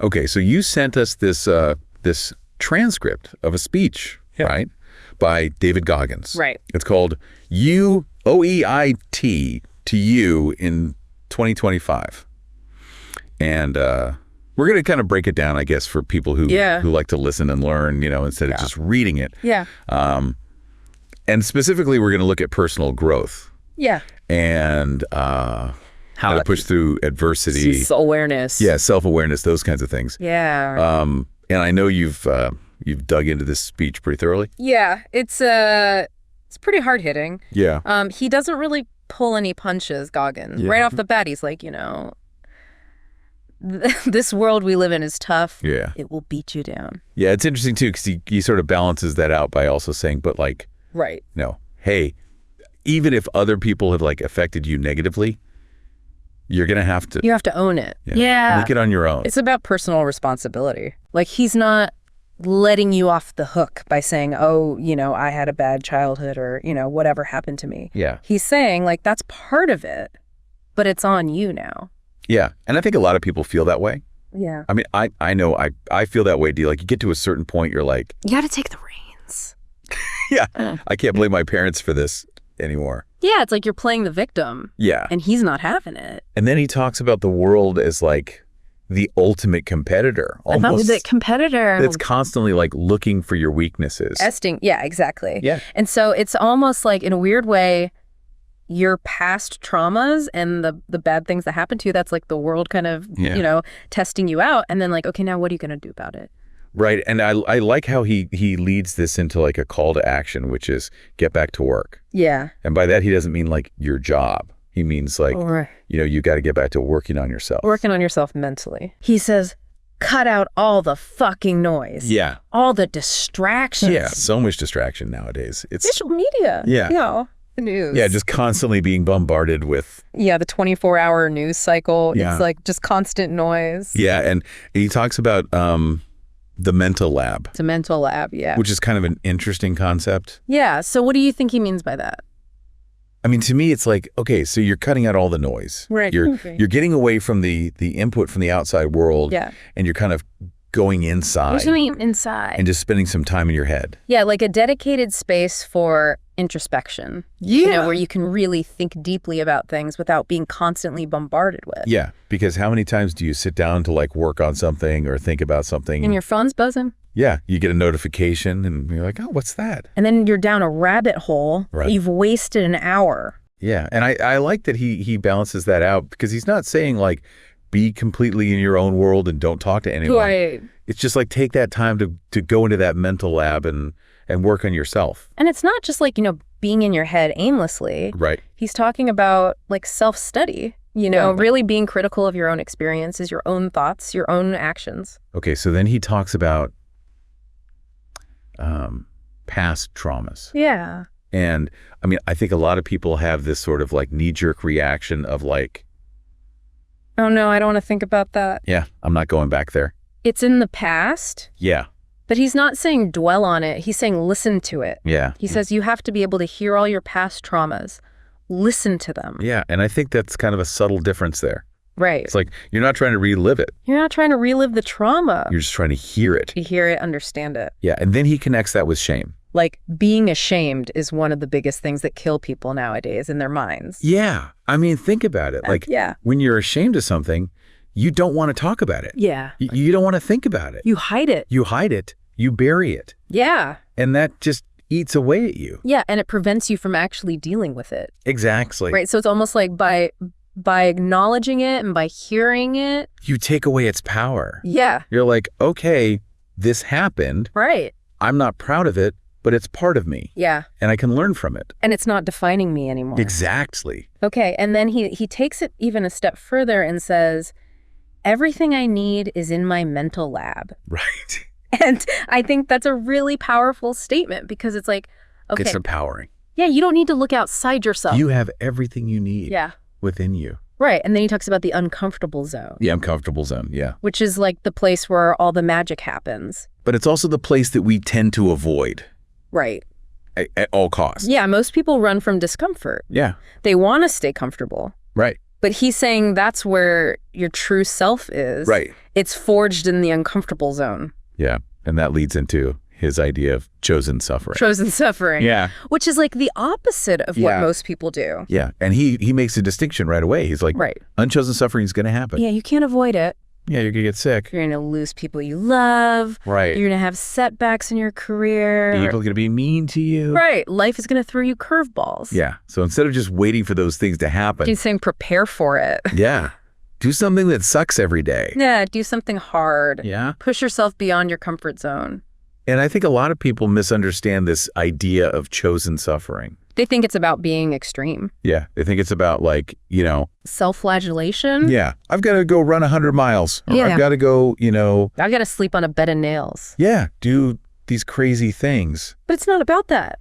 Okay, so you sent us this this transcript of a speech, right, by David Goggins. Right. It's called OEIT to You in 2025. And we're going to kind of break it down, I guess, for people who like to listen and learn, instead of just reading it. Yeah. And specifically, we're going to look at personal growth. Yeah. And how to push through adversity. Awareness. Yeah, self-awareness, those kinds of things. Yeah. And I know you've dug into this speech pretty thoroughly. Yeah, it's pretty hard-hitting. Yeah. He doesn't really pull any punches, Goggins. Yeah. Right off the bat, he's like, this world we live in is tough. Yeah. It will beat you down. Yeah, it's interesting, too, because he sort of balances that out by also saying, but like, right. Hey, even if other people have like affected you negatively, you're going to have to. You have to own it. Yeah. Make it on your own. It's about personal responsibility. Like, he's not letting you off the hook by saying, oh, I had a bad childhood or, whatever happened to me. Yeah. He's saying, like, that's part of it, but it's on you now. Yeah. And I think a lot of people feel that way. Yeah. I mean, I know I feel that way, D. Like, you get to a certain point, you're like. You got to take the reins. Yeah. I can't blame my parents for this anymore. Yeah, it's like you're playing the victim. Yeah. And he's not having it. And then he talks about the world as like the ultimate competitor. Almost. The competitor. That's constantly like looking for your weaknesses. Testing. Yeah, exactly. Yeah. And so it's almost like, in a weird way, your past traumas and the bad things that happen to you, that's like the world kind of, testing you out. And then like, okay, now what are you going to do about it? Right. And I like how he leads this into like a call to action, which is get back to work. Yeah. And by that, he doesn't mean like your job. He means like, right. You got to get back to working on yourself. Working on yourself mentally. He says, cut out all the fucking noise. Yeah. All the distractions. Yeah. So much distraction nowadays. It's social media. Yeah. The news. Yeah. Just constantly being bombarded with. Yeah. The 24-hour news cycle. Yeah. It's like just constant noise. Yeah. And he talks about the mental lab. It's a mental lab. Yeah. Which is kind of an interesting concept. Yeah. So what do you think he means by that? I mean, to me, it's like, okay, so you're cutting out all the noise. Right. You're getting away from the input from the outside world. Yeah. And you're kind of going inside. You're going inside. And just spending some time in your head. Yeah, like a dedicated space for introspection. Yeah. Where you can really think deeply about things without being constantly bombarded with. Yeah, because how many times do you sit down to like work on something or think about something? And your phone's buzzing. Yeah, you get a notification and you're like, oh, what's that? And then you're down a rabbit hole. Right. You've wasted an hour. Yeah, and I like that he balances that out because he's not saying like be completely in your own world and don't talk to anyone. Right. It's just like take that time to go into that mental lab and work on yourself. And it's not just like, being in your head aimlessly. Right. He's talking about like self-study, really being critical of your own experiences, your own thoughts, your own actions. Okay, so then he talks about past traumas. Yeah. And I mean, I think a lot of people have this sort of like knee-jerk reaction of like, oh no, I don't want to think about that. Yeah, I'm not going back there. It's in the past. Yeah. But he's not saying dwell on it. He's saying listen to it. Yeah. He says you have to be able to hear all your past traumas. Listen to them. Yeah, and I think that's kind of a subtle difference there. Right. It's like you're not trying to relive it. You're not trying to relive the trauma. You're just trying to hear it. To hear it, understand it. Yeah, and then he connects that with shame. Like being ashamed is one of the biggest things that kill people nowadays in their minds. Yeah. I mean, think about it. Like when you're ashamed of something, you don't want to talk about it. Yeah. You don't want to think about it. You hide it. You hide it. You bury it. Yeah. And that just eats away at you. Yeah, and it prevents you from actually dealing with it. Exactly. Right, so it's almost like by acknowledging it and by hearing it. You take away its power. Yeah. You're like, okay, this happened. Right. I'm not proud of it, but it's part of me. Yeah. And I can learn from it. And it's not defining me anymore. Exactly. Okay, and then he takes it even a step further and says, everything I need is in my mental lab. Right. And I think that's a really powerful statement because it's like, okay. It's empowering. Yeah, you don't need to look outside yourself. You have everything you need within you. Right, and then he talks about the uncomfortable zone. The uncomfortable zone, yeah. Which is like the place where all the magic happens. But it's also the place that we tend to avoid. Right. At all costs. Yeah, most people run from discomfort. Yeah. They want to stay comfortable. Right. But he's saying that's where your true self is. Right. It's forged in the uncomfortable zone. Yeah. And that leads into his idea of chosen suffering. Chosen suffering. Yeah. Which is like the opposite of what most people do. Yeah. And he makes a distinction right away. He's like, unchosen suffering is going to happen. Yeah, you can't avoid it. Yeah, you're going to get sick. You're going to lose people you love. Right. You're going to have setbacks in your career. People are going to be mean to you. Right. Life is going to throw you curveballs. Yeah. So instead of just waiting for those things to happen. He's saying prepare for it. Yeah. Do something that sucks every day. Yeah, do something hard. Yeah. Push yourself beyond your comfort zone. And I think a lot of people misunderstand this idea of chosen suffering. They think it's about being extreme. Yeah. They think it's about like, self-flagellation. Yeah. I've got to go run 100 miles. Or I've got to go, I've got to sleep on a bed of nails. Yeah. Do these crazy things. But it's not about that.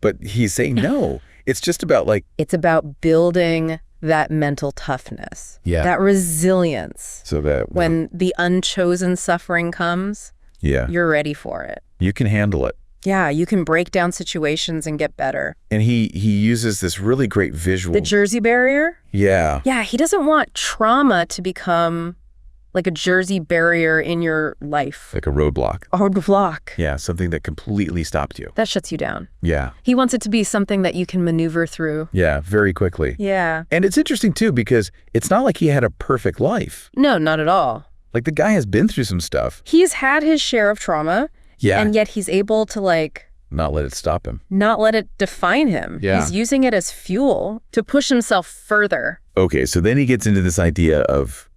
But he's saying no. It's just about like. It's about building that mental toughness. Yeah. That resilience. So that. When the unchosen suffering comes. Yeah. You're ready for it. You can handle it. Yeah, you can break down situations and get better. And he uses this really great visual. The Jersey barrier? Yeah. Yeah, he doesn't want trauma to become like a Jersey barrier in your life. Like a roadblock. A roadblock. Yeah, something that completely stopped you. That shuts you down. Yeah. He wants it to be something that you can maneuver through. Yeah, very quickly. Yeah. And it's interesting, too, because it's not like he had a perfect life. No, not at all. Like, the guy has been through some stuff. He's had his share of trauma. Yeah. And yet he's able to, not let it stop him. Not let it define him. Yeah. He's using it as fuel to push himself further. Okay, so then he gets into this idea of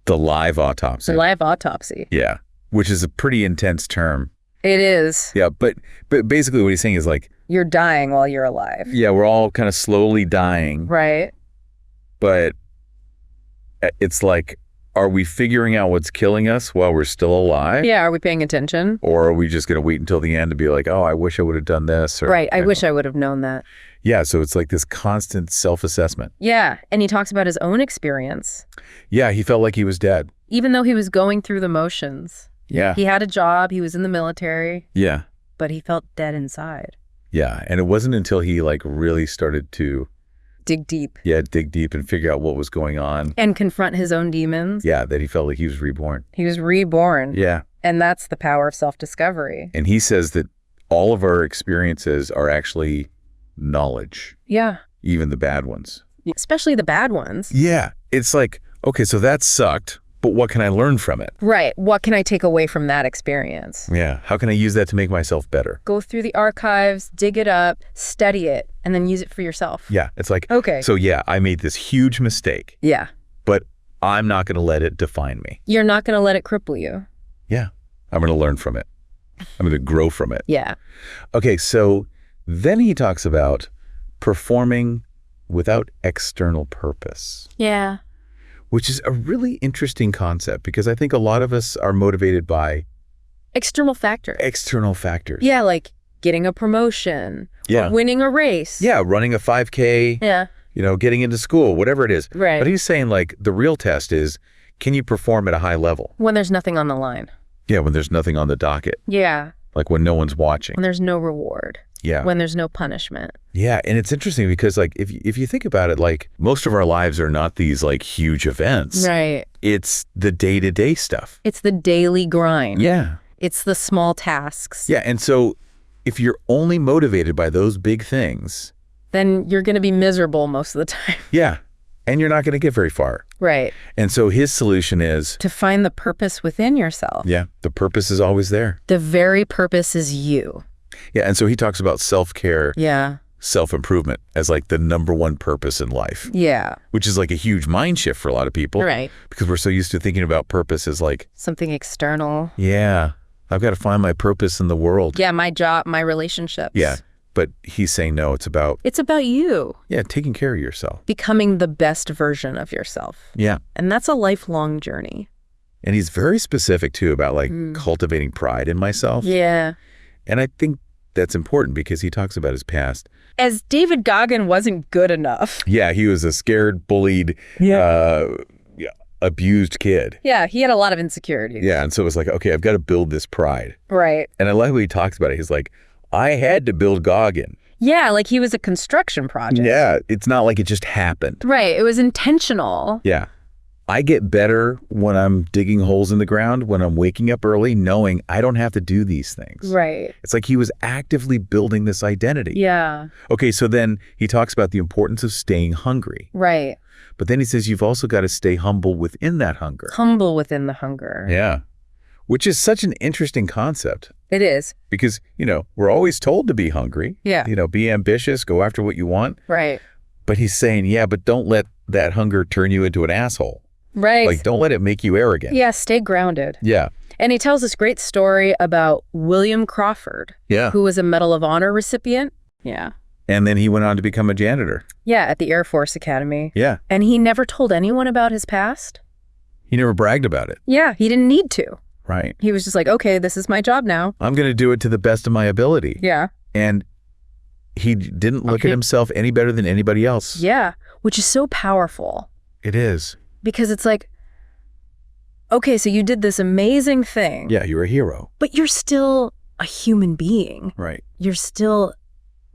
the live autopsy. The live autopsy. Yeah, which is a pretty intense term. It is. Yeah, but basically what he's saying is like... You're dying while you're alive. Yeah, we're all kind of slowly dying. Right. But it's like... Are we figuring out what's killing us while we're still alive? Yeah, are we paying attention? Or are we just going to wait until the end to be like, oh, I wish I would have done this? Or, right, I wish I would have known that. Yeah, so it's like this constant self-assessment. Yeah, and he talks about his own experience. Yeah, he felt like he was dead. Even though he was going through the motions. Yeah. He had a job, he was in the military. Yeah. But he felt dead inside. Yeah, and it wasn't until he really started to... Dig deep. Yeah, dig deep and figure out what was going on. And confront his own demons. Yeah, that he felt like he was reborn. He was reborn. Yeah. And that's the power of self-discovery. And he says that all of our experiences are actually knowledge. Yeah. Even the bad ones. Especially the bad ones. Yeah. It's like, okay, so that sucked, but what can I learn from it? Right. What can I take away from that experience? Yeah. How can I use that to make myself better? Go through the archives, dig it up, study it, and then use it for yourself. Yeah. It's like, okay. So yeah, I made this huge mistake. Yeah. But I'm not going to let it define me. You're not going to let it cripple you. Yeah. I'm going to learn from it. I'm going to grow from it. Yeah. Okay. So then he talks about performing without external purpose. Yeah. Which is a really interesting concept because I think a lot of us are motivated by external factors. External factors. Yeah, like getting a promotion. Yeah. Or winning a race. Yeah, running a 5K. Yeah. Getting into school, whatever it is. Right. But he's saying the real test is, can you perform at a high level? When there's nothing on the line. Yeah, when there's nothing on the docket. Yeah. Like when no one's watching. When there's no reward. Yeah. When there's no punishment. Yeah, and it's interesting because if you think about it, most of our lives are not these huge events. Right. It's the day-to-day stuff. It's the daily grind. Yeah. It's the small tasks. Yeah, and so if you're only motivated by those big things, then you're going to be miserable most of the time. Yeah, and you're not going to get very far. Right. And so his solution is to find the purpose within yourself. Yeah, the purpose is always there. The very purpose is you. Yeah, and so he talks about self-care, yeah, self-improvement as the number one purpose in life. Yeah. Which is a huge mind shift for a lot of people. Right. Because we're so used to thinking about purpose as something external. Yeah, I've got to find my purpose in the world. Yeah, my job, my relationships. Yeah, but he's saying no, it's about you. Yeah, taking care of yourself. Becoming the best version of yourself. Yeah. And that's a lifelong journey. And he's very specific too about cultivating pride in myself. Yeah. And I think that's important because he talks about his past. As David Goggins wasn't good enough. Yeah, he was a scared, bullied, abused kid. Yeah, he had a lot of insecurities. Yeah, and so it was okay, I've got to build this pride. Right. And I like what he talks about it. He's like, I had to build Goggins. Yeah, like he was a construction project. Yeah, it's not like it just happened. Right, it was intentional. Yeah. I get better when I'm digging holes in the ground, when I'm waking up early, knowing I don't have to do these things. Right. It's like he was actively building this identity. Yeah. Okay, so then he talks about the importance of staying hungry. Right. But then he says you've also got to stay humble within that hunger. Humble within the hunger. Yeah. Which is such an interesting concept. It is. Because, we're always told to be hungry. Yeah. Be ambitious, go after what you want. Right. But he's saying, yeah, but don't let that hunger turn you into an asshole. Right. Like, don't let it make you arrogant. Yeah, stay grounded. Yeah. And he tells this great story about William Crawford. Yeah. Who was a Medal of Honor recipient. Yeah. And then he went on to become a janitor. Yeah, at the Air Force Academy. Yeah. And he never told anyone about his past. He never bragged about it. Yeah, he didn't need to. Right. He was just like, okay, this is my job now. I'm going to do it to the best of my ability. Yeah. And he didn't look at himself any better than anybody else. Yeah, which is so powerful. It is. Because it's like, okay, so you did this amazing thing. Yeah, you're a hero. But you're still a human being. Right. You're still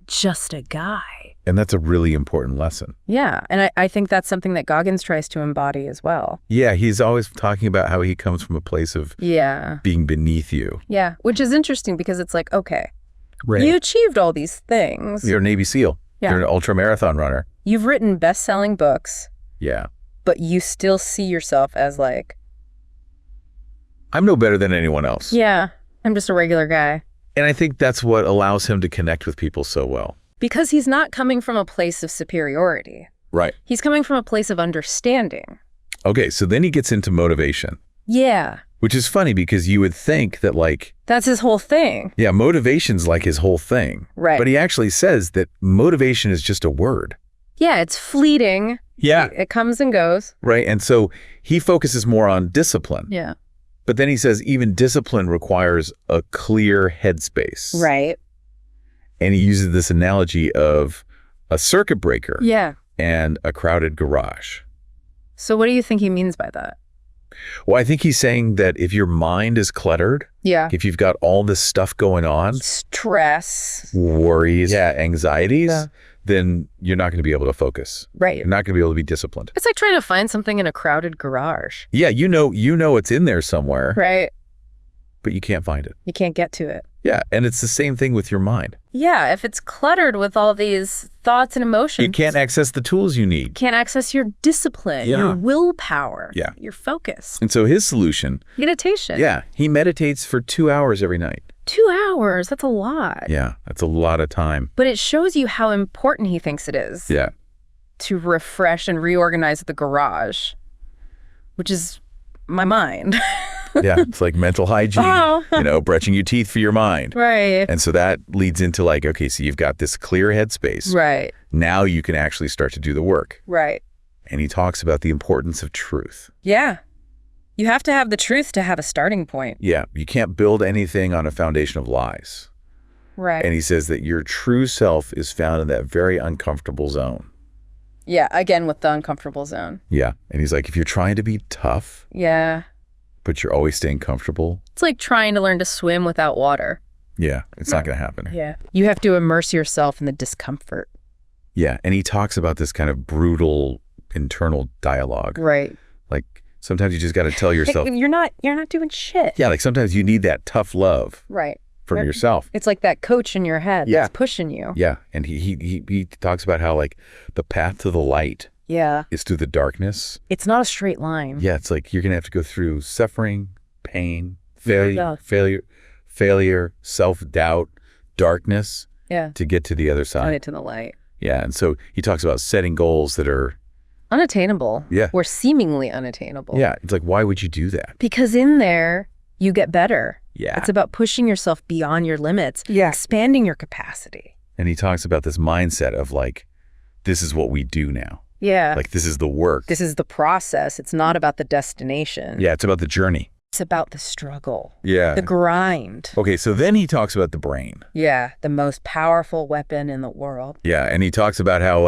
just a guy. And that's a really important lesson. Yeah, and I think that's something that Goggins tries to embody as well. Yeah, he's always talking about how he comes from a place of being beneath you. Yeah, which is interesting because it's like, okay, right. You achieved all these things. You're a Navy SEAL. Yeah. You're an ultra-marathon runner. You've written best-selling books. Yeah. But you still see yourself as like, I'm no better than anyone else. Yeah, I'm just a regular guy. And I think that's what allows him to connect with people so well. Because he's not coming from a place of superiority. Right. He's coming from a place of understanding. Okay, so then he gets into motivation. Yeah. Which is funny because you would think that that's his whole thing. Yeah, motivation's like his whole thing. Right. But he actually says that motivation is just a word. Yeah, it's fleeting. Yeah. It comes and goes. Right, and so he focuses more on discipline. Yeah. But then he says even discipline requires a clear headspace. Right. And he uses this analogy of a circuit breaker. Yeah. And a crowded garage. So what do you think he means by that? Well, I think he's saying that if your mind is cluttered, if you've got all this stuff going on, stress, worries, anxieties, then you're not going to be able to focus. Right. You're not going to be able to be disciplined. It's like trying to find something in a crowded garage. Yeah, you know it's in there somewhere. Right. But you can't find it. You can't get to it. Yeah, and it's the same thing with your mind. Yeah, if it's cluttered with all these thoughts and emotions. You can't access the tools you need. Can't access your discipline, your willpower, your focus. And so his solution. Meditation. Yeah, he meditates for 2 hours every night. 2 hours, that's a lot. Yeah, that's a lot of time. But it shows you how important he thinks it is. Yeah. To refresh and reorganize the garage, which is my mind. Yeah, it's like mental hygiene, brushing your teeth for your mind. Right. And so that leads into okay, so you've got this clear headspace. Right. Now you can actually start to do the work. Right. And he talks about the importance of truth. Yeah. You have to have the truth to have a starting point. Yeah, you can't build anything on a foundation of lies. Right. And he says that your true self is found in that very uncomfortable zone. Yeah, again with the uncomfortable zone. Yeah, and he's like, if you're trying to be tough. Yeah. But you're always staying comfortable. It's like trying to learn to swim without water. Yeah, it's not going to happen. Yeah. You have to immerse yourself in the discomfort. Yeah, and he talks about this kind of brutal internal dialogue. Right. Like sometimes you just got to tell yourself. You're not doing shit. Yeah, like sometimes you need that tough love. Right. From yourself. It's like that coach in your head that's pushing you. Yeah, and he talks about how the path to the light is through the darkness. It's not a straight line. Yeah, it's like you're going to have to go through suffering, pain, failure, self-doubt, darkness to get to the other side. Get to the light. Yeah, and so he talks about setting goals that are unattainable. Yeah. Or seemingly unattainable. Yeah, it's like, why would you do that? Because in there, you get better. Yeah. It's about pushing yourself beyond your limits. Yeah. Expanding your capacity. And he talks about this mindset of this is what we do now. Yeah. This is the work. This is the process. It's not about the destination. Yeah, it's about the journey. It's about the struggle. Yeah. The grind. Okay, so then he talks about the brain. Yeah, the most powerful weapon in the world. Yeah, and he talks about how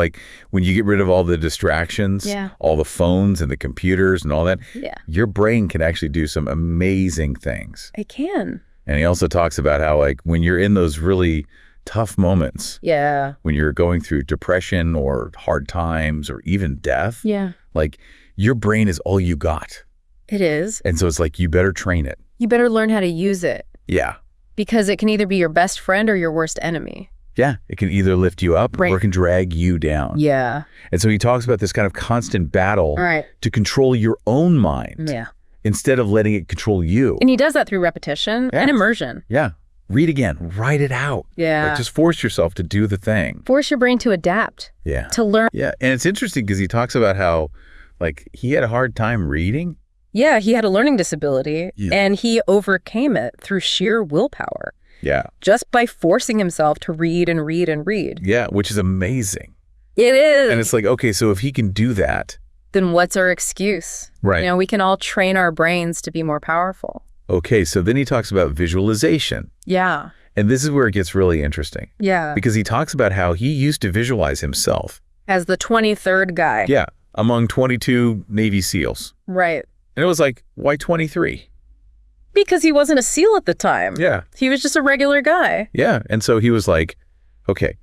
when you get rid of all the distractions, all the phones and the computers and all that, your brain can actually do some amazing things. It can. And he also talks about how when you're in those really tough moments. Yeah. When you're going through depression or hard times or even death. Yeah. Like, your brain is all you got. It is. And so it's like, you better train it. You better learn how to use it. Yeah. Because it can either be your best friend or your worst enemy. Yeah. It can either lift you up or it can drag you down. Yeah. And so he talks about this kind of constant battle to control your own mind. Yeah. Instead of letting it control you. And he does that through repetition and immersion. Yeah. Read again. Write it out. Yeah. Like, just force yourself to do the thing. Force your brain to adapt. Yeah. To learn. Yeah. And it's interesting because he talks about how, like, he had a hard time reading. Yeah. He had a learning disability and he overcame it through sheer willpower. Yeah. Just by forcing himself to read and read and read. Yeah. Which is amazing. It is. And it's like, okay, so if he can do that, then what's our excuse? Right. You know, we can all train our brains to be more powerful. Okay, so then he talks about visualization. Yeah. And this is where it gets really interesting. Yeah. Because he talks about how he used to visualize himself. As the 23rd guy. Yeah, among 22 Navy SEALs. Right. And it was like, why 23? Because he wasn't a SEAL at the time. Yeah. He was just a regular guy. Yeah, and so he was like, okay,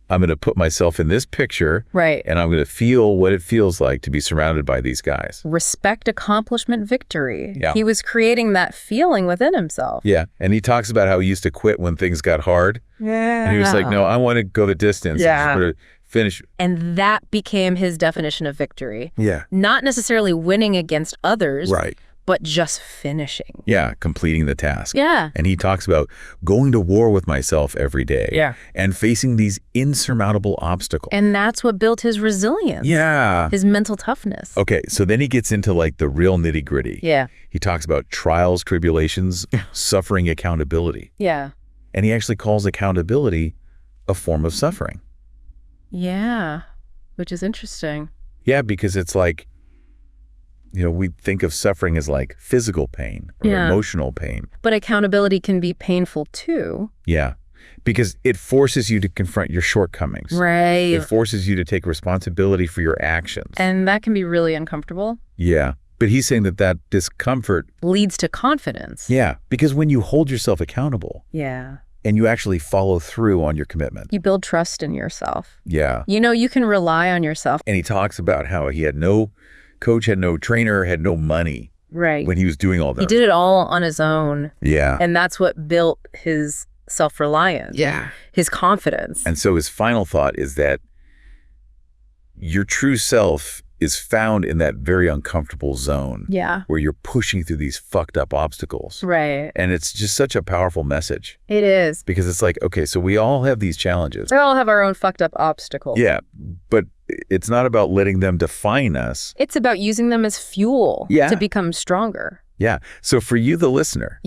I'm going to put myself in this picture. Right. And I'm going to feel what it feels like to be surrounded by these guys. Respect, accomplishment, victory. Yeah. He was creating that feeling within himself. Yeah. And he talks about how he used to quit when things got hard. Yeah. And he was like, no, I want to go the distance. Yeah. Sort of finish. And that became his definition of victory. Yeah. Not necessarily winning against others. Right. But just finishing. Yeah, completing the task. Yeah. And he talks about going to war with myself every day. Yeah. And facing these insurmountable obstacles. And that's what built his resilience. Yeah. His mental toughness. Okay, so then he gets into like the real nitty gritty. Yeah. He talks about trials, tribulations, suffering, accountability. Yeah. And he actually calls accountability a form of suffering. Yeah. Which is interesting. Yeah, because it's like, you know, we think of suffering as like physical pain or emotional pain. But accountability can be painful too. Yeah, because it forces you to confront your shortcomings. Right. It forces you to take responsibility for your actions. And that can be really uncomfortable. Yeah, but he's saying that that discomfort leads to confidence. Yeah, because when you hold yourself accountable. Yeah. And you actually follow through on your commitment. You build trust in yourself. Yeah. You know, you can rely on yourself. And he talks about how he had no coach, had no trainer, had no money. Right. When he was doing all that. He did it all on his own. Yeah. And that's what built his self-reliance. Yeah. His confidence. And so his final thought is that your true self is found in that very uncomfortable zone. Yeah. Where you're pushing through these fucked up obstacles. Right. And it's just such a powerful message. It is. Because it's like, okay, so we all have these challenges. We all have our own fucked up obstacles. Yeah. But it's not about letting them define us. It's about using them as fuel to become stronger. Yeah. So for you, the listener,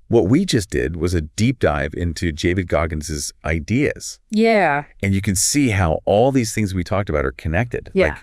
what we just did was a deep dive into David Goggins' ideas. Yeah. And you can see how all these things we talked about are connected. Yeah. Like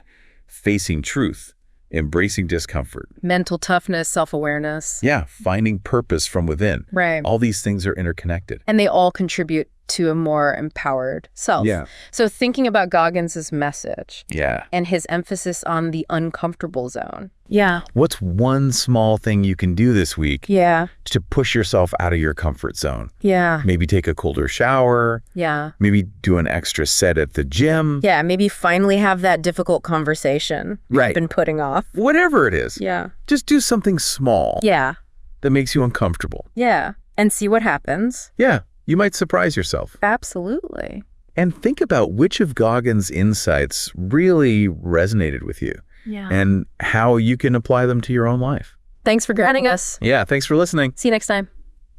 facing truth, embracing discomfort. Mental toughness, self-awareness. Yeah. Finding purpose from within. Right. All these things are interconnected. And they all contribute to a more empowered self. Yeah. So thinking about Goggins' message. Yeah. And his emphasis on the uncomfortable zone. Yeah. What's one small thing you can do this week to push yourself out of your comfort zone? Yeah. Maybe take a colder shower. Yeah. Maybe do an extra set at the gym. Yeah. Maybe finally have that difficult conversation you've been putting off. Whatever it is. Yeah. Just do something small. Yeah. That makes you uncomfortable. Yeah. And see what happens. Yeah. You might surprise yourself. Absolutely. And think about which of Goggins' insights really resonated with you. Yeah. And how you can apply them to your own life. Thanks for joining us. Yeah, thanks for listening. See you next time.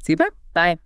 See you back. Bye.